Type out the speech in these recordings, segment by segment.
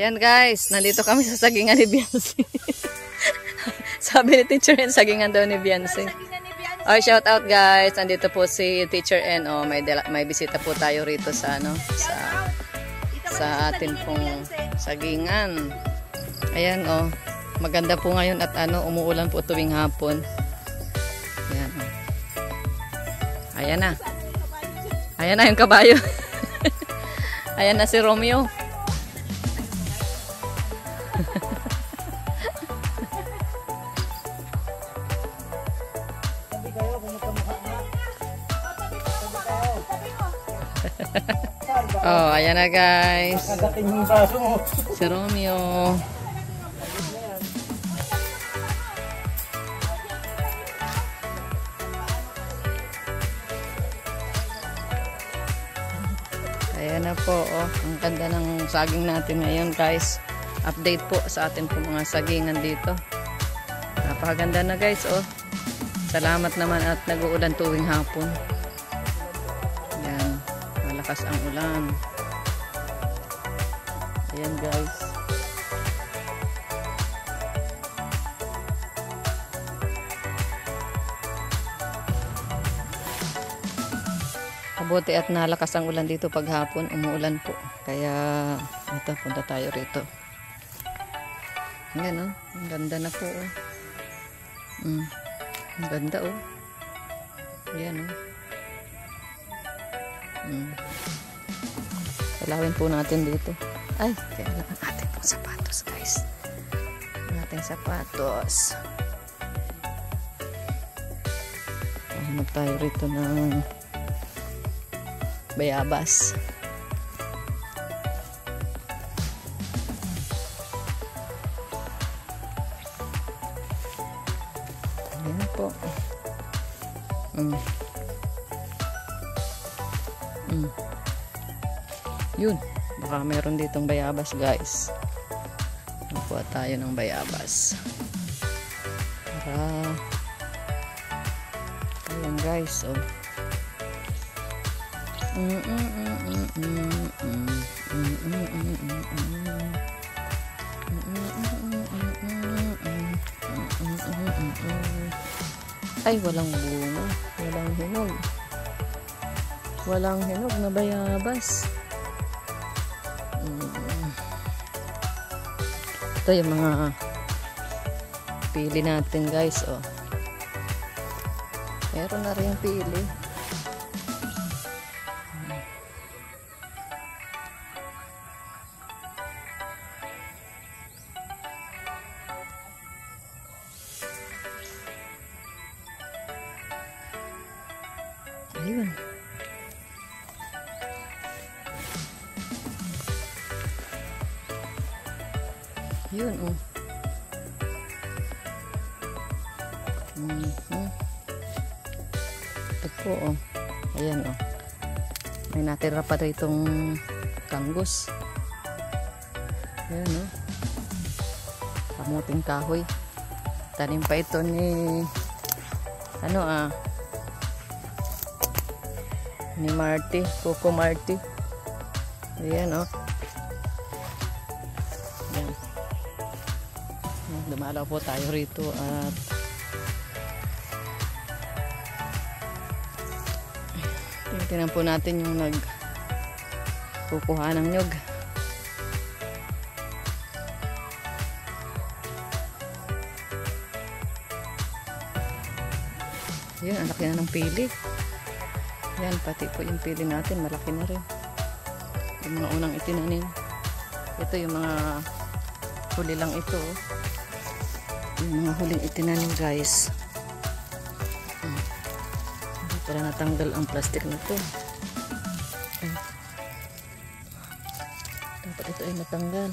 Ayan guys, nandito kami sa sagingan ni Beyonce. Sabi ni Teacher N, sagingan daw ni Beyonce. Oh, shout out guys, nandito po si Teacher N. Oh, may bisita po tayo rito sa ano, sa atin pong sagingan. Ayan oh, maganda po ngayon at ano, umuulan po tuwing hapon. Ayan oh. Ayan na. Ayan na yung kabayo. Ayan na si Romeo. Oh, ayan na guys. Si Romeo. Ayan na po, oh. Ang ganda ng saging natin ngayon guys. Update po sa atin po mga sagingan dito. Napakaganda na guys, oh. Salamat naman at nag-uulan tuwing hapon. Ayan, malakas ang ulan. Ayan guys. Mabuti at nalakas ang ulan dito paghapon, umuulan po. Kaya ito, punta tayo rito. Ayan oh, ang ganda na po oh. Ang ganda oh. Ayan oh. Salawin po natin dito. Ay, kailangan natin pong sapatos guys. Nating sapatos. Hanap tayo rito ng bayabas. Ayan po. Yun. Baka meron ditong bayabas guys. Nakuha tayo ng bayabas. Para ayan guys. Oh. Ay, walang bunga. Walang hinog. Walang hinog na bayabas. Ito yung mga pili natin guys. Oh. Meron na rin pili. Ayun. Yun oh. Ito po oh. Ayan oh. May natira pa itong kanggos. Ayan oh. Kamuting kahoy. Tanim pa ito ni ano ni Marty, Coco Marty. Ayan oh. Ayan. Dumalaw po tayo rito at tingnan po natin yung nagkukuha ng nyug. Ayan, ang laki na ng pili. Yan, pati po yung pili natin, malaki na rin. Yung mga unang itinanim. Ito yung mga huli lang ito. Yung mga huling itinanim guys. Hindi pala natanggal ang plastic na ito. Dapat ito ay matanggal.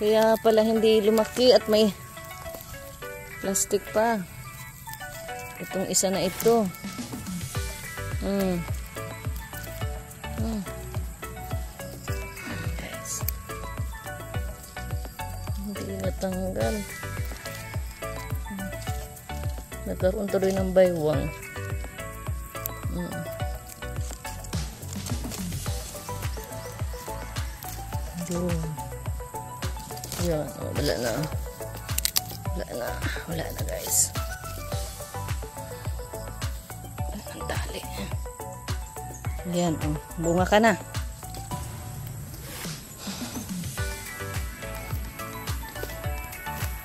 Kaya pala hindi lumaki at may plastic pa. Itong isa na ito. Guys. Hindi natanggal. Nagkaroon tuloy ng baywang. Yun. Yan, oh, wala na. Wala na guys. Ang dali. Yan, oh, bunga ka na.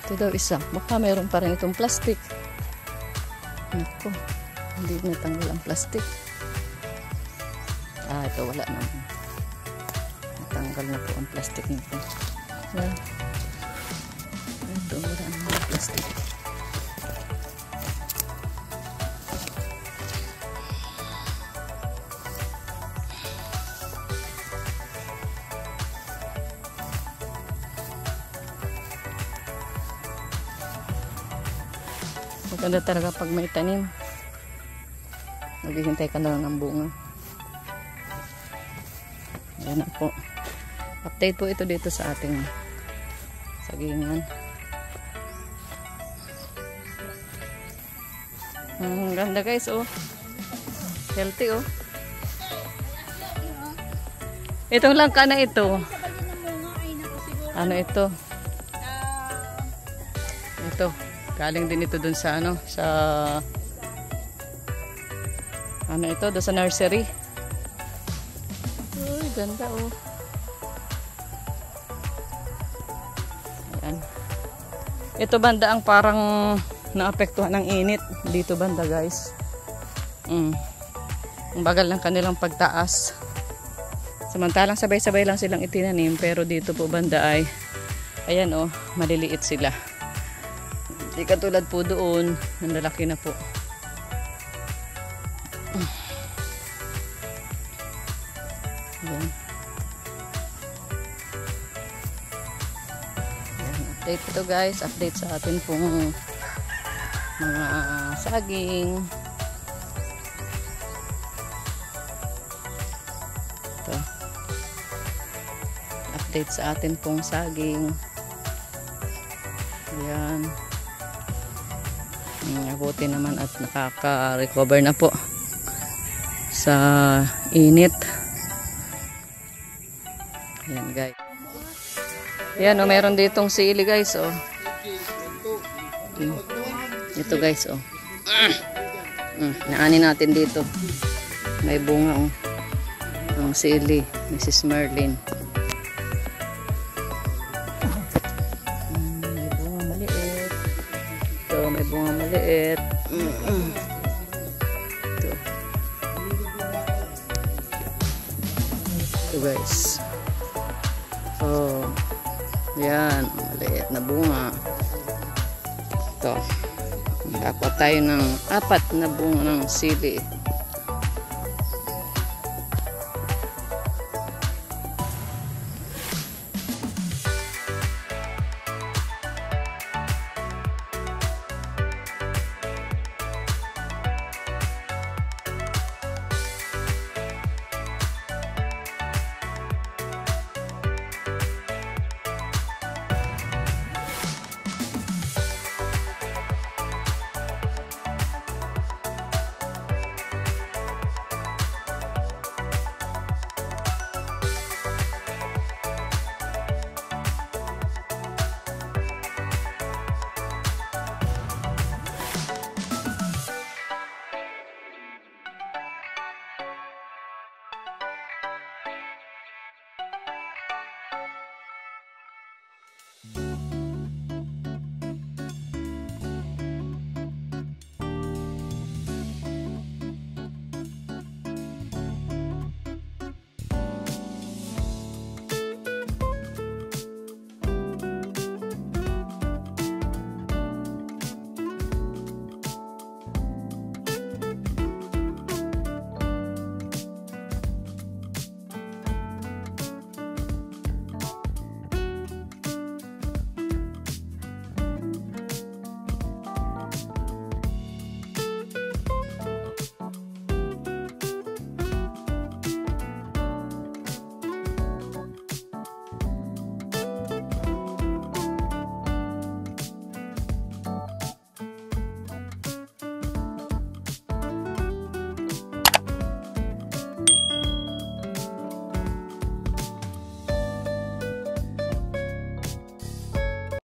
Ito daw isa. Baka meron pa rin itong plastic. Naku, hindi natanggal ang plastic. Ito wala na. Natanggal na po ang plastic nito. Yan. Ito wala na ang plastic. Maganda talaga pag may tanim. Naghihintay ka na lang ng bunga. Yan na po. Update po ito dito sa ating sagingan. Ang ganda guys, oh. Healthy, oh. Itong langka na ito. Ano ito? Ito. Galing din ito dun sa ano, sa ano ito, doon sa nursery. Uy, ganda, oh. Ayan. Ito banda ang parang naapektuhan ng init dito banda guys. Ang bagal ng kanilang pagtaas. Samantalang sabay-sabay lang silang itinanim, pero dito po banda ay ayan, oh, maliliit sila. Hindi katulad po doon, nanlalaki na po. Ayan. Ayan, update ito guys, update sa atin pong mga saging. Ito. Update sa atin pong saging. Ayan. Mabuti naman at nakaka-recover na po sa init. Ayan guys. Ayan, oh, meron ditong sili guys, oh. Ito guys, oh. Naani natin dito. May bunga, oh. Ang sili, Mrs. Merlin. May bunga maliit. Ito guys. Oh, yan, maliit na bunga. Ito. Dapat tayo ng 4 na bunga ng sili.